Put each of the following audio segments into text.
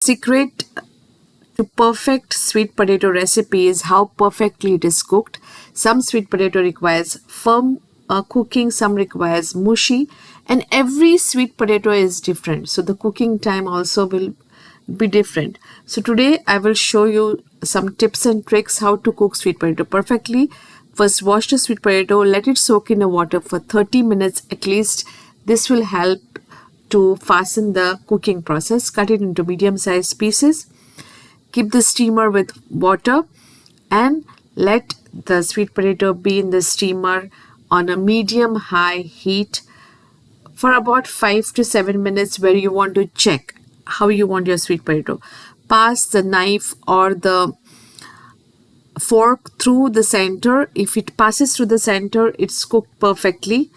secret to perfect sweet potato recipe is how perfectly it is cooked. Some sweet potato requires firm cooking, some requires mushy, and every sweet potato is different. So the cooking time also will be different. So today I will show you some tips and tricks how to cook sweet potato perfectly. First, wash the sweet potato, let it soak in the water for 30 minutes at least. This will help to fasten the cooking process. Cut it into medium-sized pieces. Keep the steamer with water and let the sweet potato be in the steamer on a medium-high heat for about 5 to 7 minutes, where you want to check how you want your sweet potato. Pass the knife or the fork through the center. If it passes through the center, it's cooked perfectly.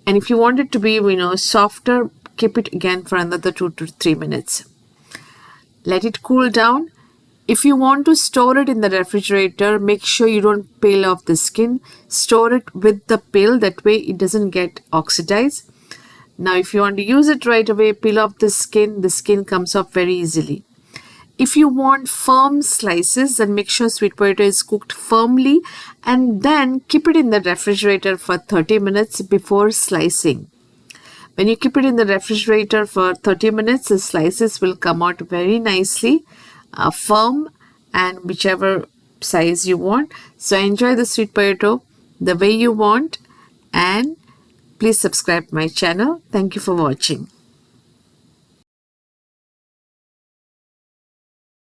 And if you want it to be, softer, keep it again for another 2 to 3 minutes. Let it cool down. If you want to store it in the refrigerator, make sure you don't peel off the skin. Store it with the peel, that way it doesn't get oxidized. Now, if you want to use it right away, peel off the skin comes off very easily. If you want firm slices, then make sure sweet potato is cooked firmly and then keep it in the refrigerator for 30 minutes before slicing. When you keep it in the refrigerator for 30 minutes, the slices will come out very nicely, firm, and whichever size you want. So enjoy the sweet potato the way you want, and please subscribe my channel. Thank you for watching.